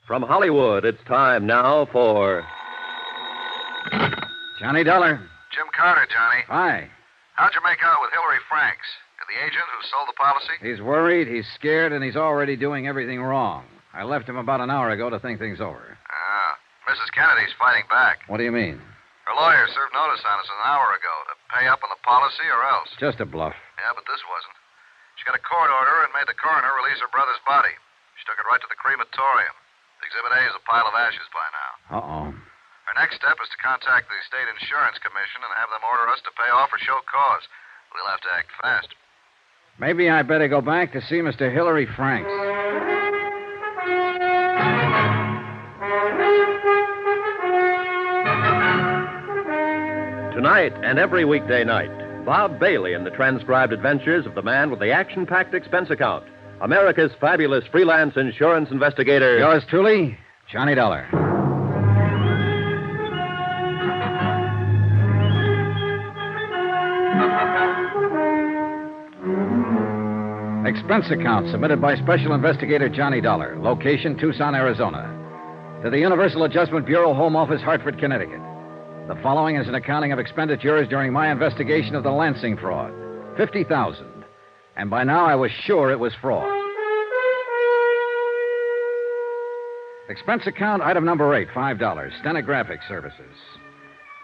From Hollywood, it's time now for... Johnny Dollar. Jim Carter, Johnny. Hi. How'd you make out with Hillary Franks? You're the agent who sold the policy? He's worried, he's scared, and he's already doing everything wrong. I left him about an hour ago to think things over. Ah, Mrs. Kennedy's fighting back. What do you mean? Her lawyer served notice on us an hour ago to pay up on the policy or else. Just a bluff. Yeah, but this wasn't. She got a court order and made the coroner release her brother's body. She took it right to the crematorium. Exhibit A is a pile of ashes by now. Uh-oh. Her next step is to contact the State Insurance Commission and have them order us to pay off or show cause. We'll have to act fast. Maybe I better go back to see Mr. Hillary Franks. Tonight and every weekday night, Bob Bailey in the transcribed adventures of the man with the action-packed expense account, America's fabulous freelance insurance investigator. Yours truly, Johnny Dollar. Expense account submitted by Special Investigator Johnny Dollar. Location, Tucson, Arizona. To the Universal Adjustment Bureau, Home Office, Hartford, Connecticut. The following is an accounting of expenditures during my investigation of the Lansing fraud. $50,000. And by now I was sure it was fraud. Expense account, item number 8, $5. Stenographic services.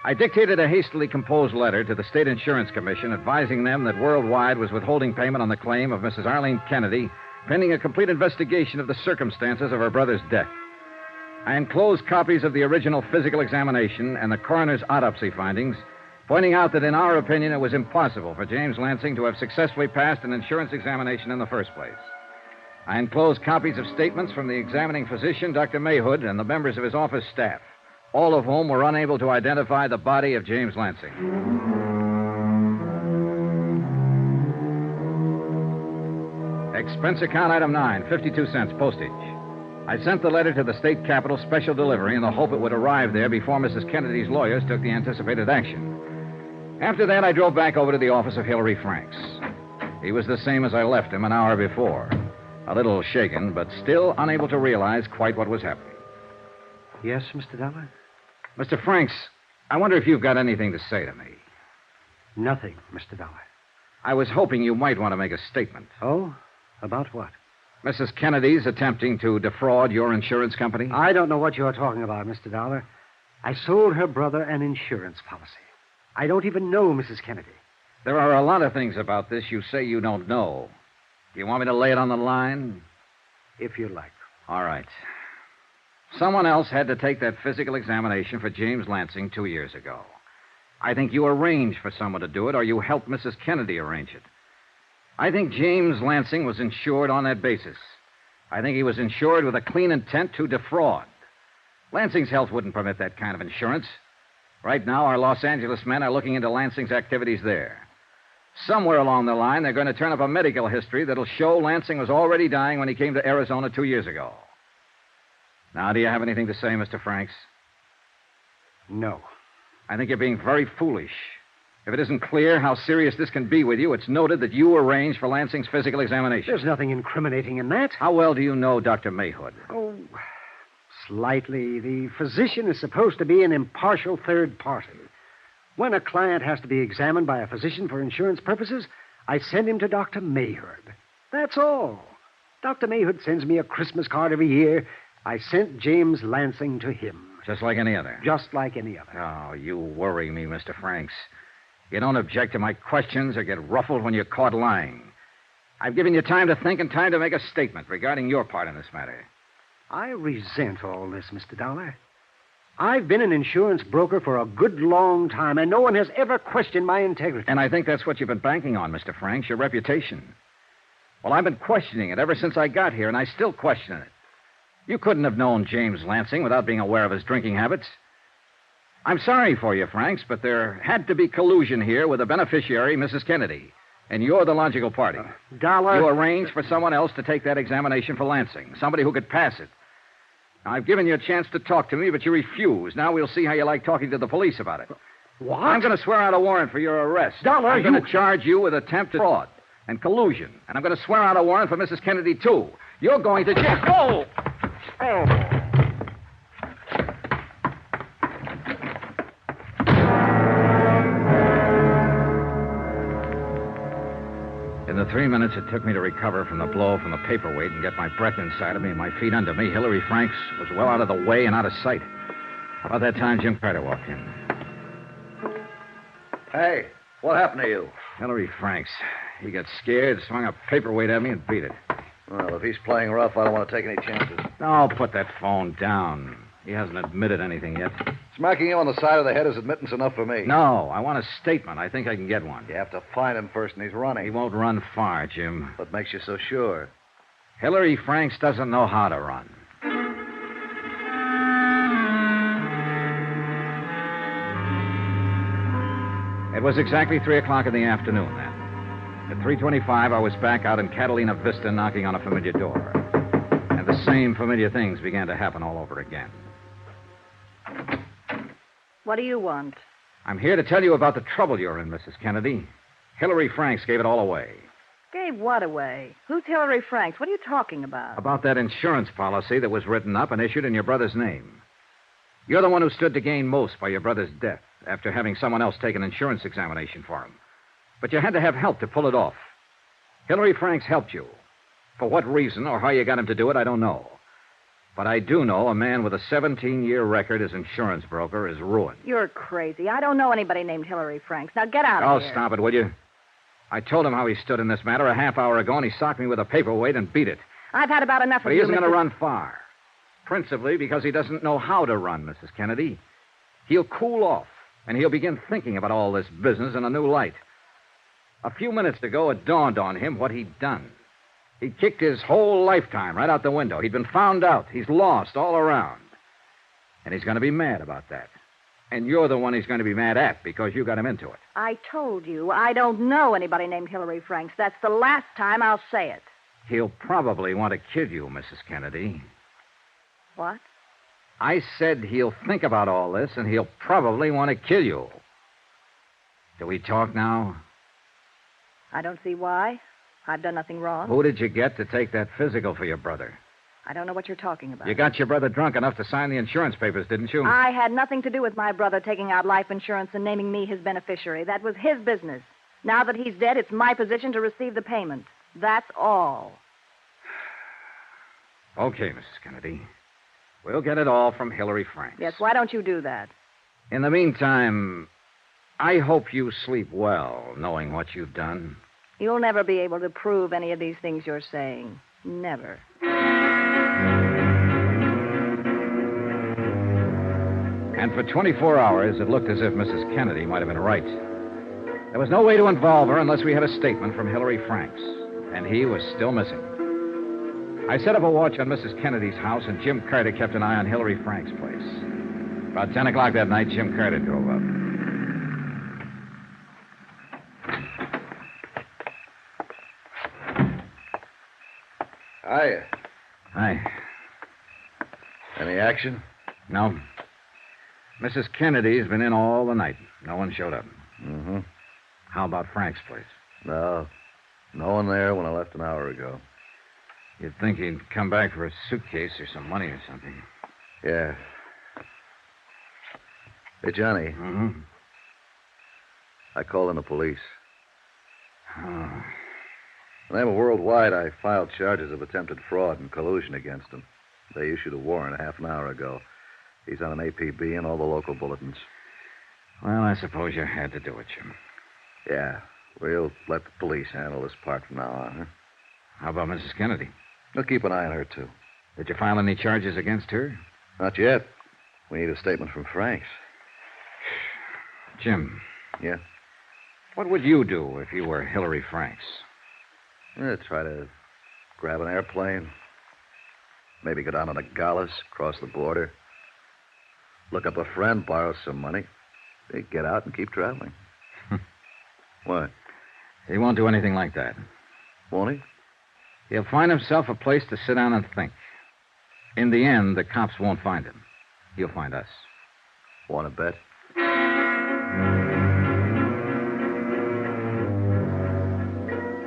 I dictated a hastily composed letter to the State Insurance Commission advising them that Worldwide was withholding payment on the claim of Mrs. Arlene Kennedy, pending a complete investigation of the circumstances of her brother's death. I enclosed copies of the original physical examination and the coroner's autopsy findings, pointing out that in our opinion it was impossible for James Lansing to have successfully passed an insurance examination in the first place. I enclosed copies of statements from the examining physician, Dr. Mayhood, and the members of his office staff, all of whom were unable to identify the body of James Lansing. Expense account item 9, 52 cents, postage. I sent the letter to the state capitol special delivery in the hope it would arrive there before Mrs. Kennedy's lawyers took the anticipated action. After that, I drove back over to the office of Hillary Franks. He was the same as I left him an hour before. A little shaken, but still unable to realize quite what was happening. Yes, Mr. Dollar? Mr. Franks, I wonder if you've got anything to say to me. Nothing, Mr. Dollar. I was hoping you might want to make a statement. Oh? About what? Mrs. Kennedy's attempting to defraud your insurance company? I don't know what you're talking about, Mr. Dollar. I sold her brother an insurance policy. I don't even know Mrs. Kennedy. There are a lot of things about this you say you don't know. Do you want me to lay it on the line? If you like. All right. Someone else had to take that physical examination for James Lansing 2 years ago. I think you arranged for someone to do it, or you helped Mrs. Kennedy arrange it. I think James Lansing was insured on that basis. I think he was insured with a clean intent to defraud. Lansing's health wouldn't permit that kind of insurance. Right now, our Los Angeles men are looking into Lansing's activities there. Somewhere along the line, they're going to turn up a medical history that'll show Lansing was already dying when he came to Arizona 2 years ago. Now, do you have anything to say, Mr. Franks? No. I think you're being very foolish. If it isn't clear how serious this can be with you, it's noted that you arranged for Lansing's physical examination. There's nothing incriminating in that. How well do you know Dr. Mayhood? Oh, slightly. The physician is supposed to be an impartial third party. When a client has to be examined by a physician for insurance purposes, I send him to Dr. Mayhood. That's all. Dr. Mayhood sends me a Christmas card every year. I sent James Lansing to him. Just like any other? Just like any other. Oh, you worry me, Mr. Franks. You don't object to my questions or get ruffled when you're caught lying. I've given you time to think and time to make a statement regarding your part in this matter. I resent all this, Mr. Dollar. I've been an insurance broker for a good long time, and no one has ever questioned my integrity. And I think that's what you've been banking on, Mr. Franks, your reputation. Well, I've been questioning it ever since I got here, and I still question it. You couldn't have known James Lansing without being aware of his drinking habits. I'm sorry for you, Franks, but there had to be collusion here with the beneficiary, Mrs. Kennedy. And you're the logical party. Dollar. You arranged for someone else to take that examination for Lansing, somebody who could pass it. Now, I've given you a chance to talk to me, but you refuse. Now we'll see how you like talking to the police about it. What? I'm going to swear out a warrant for your arrest. Dollar, I'm going to charge you with attempted fraud and collusion. And I'm going to swear out a warrant for Mrs. Kennedy, too. You're going to jail. Oh! 3 minutes it took me to recover from the blow from the paperweight and get my breath inside of me and my feet under me, Hillary Franks was well out of the way and out of sight. About that time, Jim Carter walked in. Hey, what happened to you? Hillary Franks. He got scared, swung a paperweight at me, and beat it. Well, if he's playing rough, I don't want to take any chances. Oh, put that phone down. He hasn't admitted anything yet. Smacking you on the side of the head is admittance enough for me. No, I want a statement. I think I can get one. You have to find him first, and he's running. He won't run far, Jim. What makes you so sure? Hillary Franks doesn't know how to run. It was exactly 3 o'clock in the afternoon then. At 3:25, I was back out in Catalina Vista knocking on a familiar door. And the same familiar things began to happen all over again. What do you want? I'm here to tell you about the trouble you're in, Mrs. Kennedy. Hillary Franks gave it all away. Gave what away? Who's Hillary Franks? What are you talking about? About that insurance policy that was written up and issued in your brother's name. You're the one who stood to gain most by your brother's death after having someone else take an insurance examination for him. But you had to have help to pull it off. Hillary Franks helped you. For what reason or how you got him to do it, I don't know. But I do know a man with a 17-year record as insurance broker is ruined. You're crazy. I don't know anybody named Hillary Franks. Now get out of here. Oh, stop it, will you? I told him how he stood in this matter a half hour ago, and he socked me with a paperweight and beat it. I've had about enough But of he you, isn't going to Mr. run far. Principally because he doesn't know how to run, Mrs. Kennedy. He'll cool off, and he'll begin thinking about all this business in a new light. A few minutes ago, it dawned on him what he'd done. He'd kicked his whole lifetime right out the window. He'd been found out. He's lost all around. And he's going to be mad about that. And you're the one he's going to be mad at because you got him into it. I told you, I don't know anybody named Hillary Franks. That's the last time I'll say it. He'll probably want to kill you, Mrs. Kennedy. What? I said he'll think about all this, and he'll probably want to kill you. Do we talk now? I don't see why. I've done nothing wrong. Who did you get to take that physical for your brother? I don't know what you're talking about. You got your brother drunk enough to sign the insurance papers, didn't you? I had nothing to do with my brother taking out life insurance and naming me his beneficiary. That was his business. Now that he's dead, it's my position to receive the payment. That's all. Okay, Mrs. Kennedy. We'll get it all from Hillary Franks. Yes, why don't you do that? In the meantime, I hope you sleep well, knowing what you've done. You'll never be able to prove any of these things you're saying. Never. And for 24 hours, it looked as if Mrs. Kennedy might have been right. There was no way to involve her unless we had a statement from Hillary Franks, and he was still missing. I set up a watch on Mrs. Kennedy's house, and Jim Carter kept an eye on Hillary Franks' place. About 10 o'clock that night, Jim Carter drove up. Hiya. Hi. Any action? No. Mrs. Kennedy's been in all the night. No one showed up. Mm-hmm. How about Frank's place? No. No one there when I left an hour ago. You'd think he'd come back for a suitcase or some money or something. Yeah. Hey, Johnny. Mm-hmm. I called in the police. Oh. In the name of Worldwide, I filed charges of attempted fraud and collusion against him. They issued a warrant half an hour ago. He's on an APB and all the local bulletins. Well, I suppose you had to do it, Jim. Yeah. We'll let the police handle this part from now on, huh? How about Mrs. Kennedy? We'll keep an eye on her, too. Did you file any charges against her? Not yet. We need a statement from Franks. Jim. Yeah? What would you do if you were Hillary Franks? Try to grab an airplane. Maybe go down to the Galas, cross the border. Look up a friend, borrow some money. Get out and keep traveling. What? He won't do anything like that. Won't he? He'll find himself a place to sit down and think. In the end, the cops won't find him. He'll find us. Want to bet?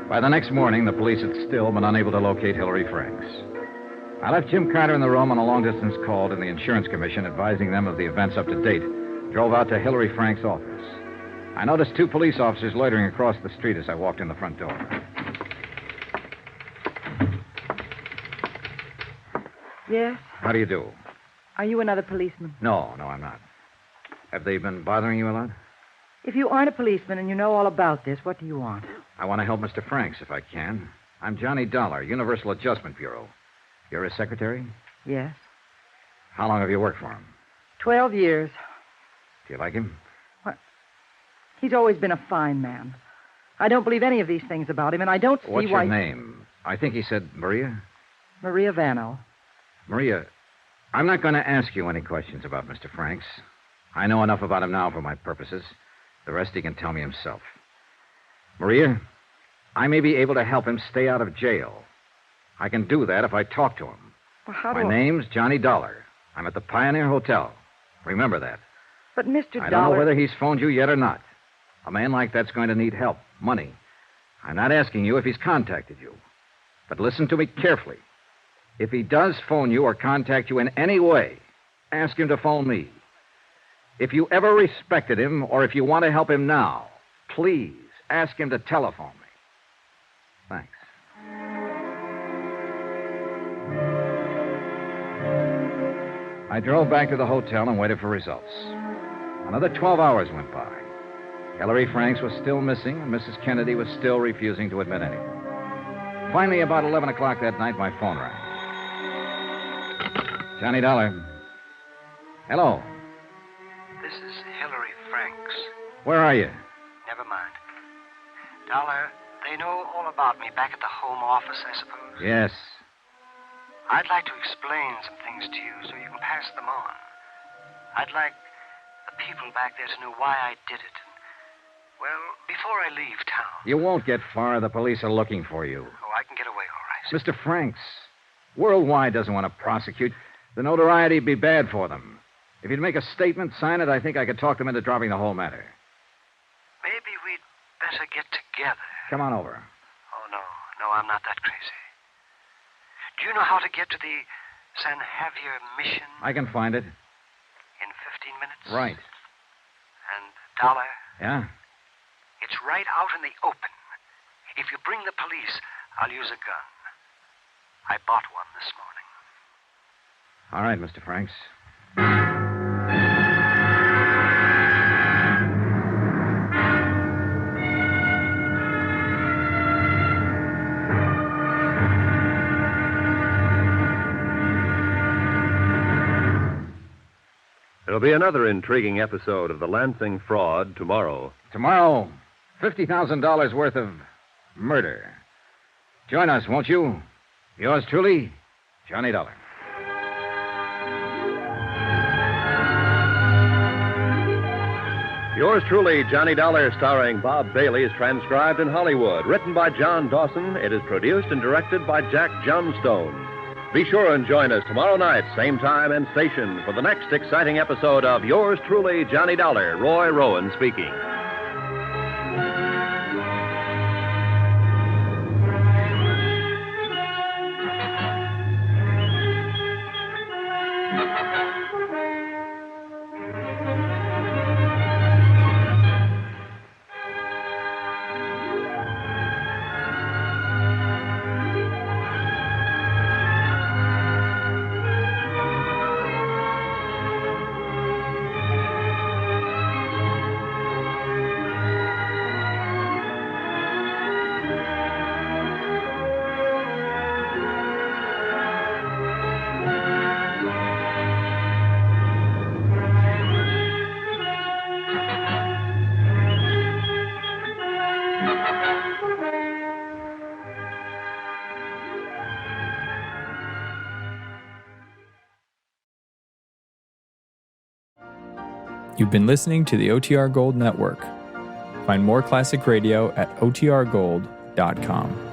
By the next morning, the police had still been unable to locate Hillary Franks. I left Jim Carter in the room on a long-distance call to the Insurance Commission, advising them of the events up to date. Drove out to Hillary Franks' office. I noticed two police officers loitering across the street as I walked in the front door. Yes? How do you do? Are you another policeman? No, I'm not. Have they been bothering you a lot? If you aren't a policeman and you know all about this, what do you want? I want to help Mr. Franks if I can. I'm Johnny Dollar, Universal Adjustment Bureau. You're his secretary? Yes. How long have you worked for him? 12 years. Do you like him? What? He's always been a fine man. I don't believe any of these things about him, and I don't see What's why... your name? I think he said Maria? Maria Vano. Maria, I'm not going to ask you any questions about Mr. Franks. I know enough about him now for my purposes. The rest he can tell me himself. Maria, I may be able to help him stay out of jail. I can do that if I talk to him. Well, how My do name's Johnny Dollar. I'm at the Pioneer Hotel. Remember that. But, Mr. Dollar... I don't know whether he's phoned you yet or not. A man like that's going to need help, money. I'm not asking you if he's contacted you. But listen to me carefully. If he does phone you or contact you in any way, ask him to phone me. If you ever respected him or if you want to help him now, please ask him to telephone me. Thanks. I drove back to the hotel and waited for results. Another 12 hours went by. Hillary Franks was still missing, and Mrs. Kennedy was still refusing to admit anything. Finally, about 11 o'clock that night, my phone rang. Johnny Dollar. Hello. This is Hillary Franks. Where are you? Never mind. Dollar, they know all about me back at the home office, I suppose? Yes. I'd like to explain some things to you so you can pass them on. I'd like the people back there to know why I did it. Well, before I leave town... You won't get far. The police are looking for you. Oh, I can get away all right. Mr. Franks, Worldwide doesn't want to prosecute. The notoriety would be bad for them. If you'd make a statement, sign it, I think I could talk them into dropping the whole matter. Maybe we'd better get together. Come on over. Oh, no, I'm not that crazy. Do you know how to get to the San Javier mission? I can find it. In 15 minutes? Right. And Dollar? Yeah? It's right out in the open. If you bring the police, I'll use a gun. I bought one this morning. All right, Mr. Franks. There'll be another intriguing episode of the Lansing fraud tomorrow. Tomorrow, $50,000 worth of murder. Join us, won't you? Yours truly, Johnny Dollar. Yours truly, Johnny Dollar, starring Bob Bailey, is transcribed in Hollywood. Written by John Dawson, it is produced and directed by Jack Johnstone. Be sure and join us tomorrow night, same time and station, for the next exciting episode of Yours truly, Johnny Dollar. Roy Rowan speaking. You've been listening to the OTR Gold Network. Find more classic radio at otrgold.com.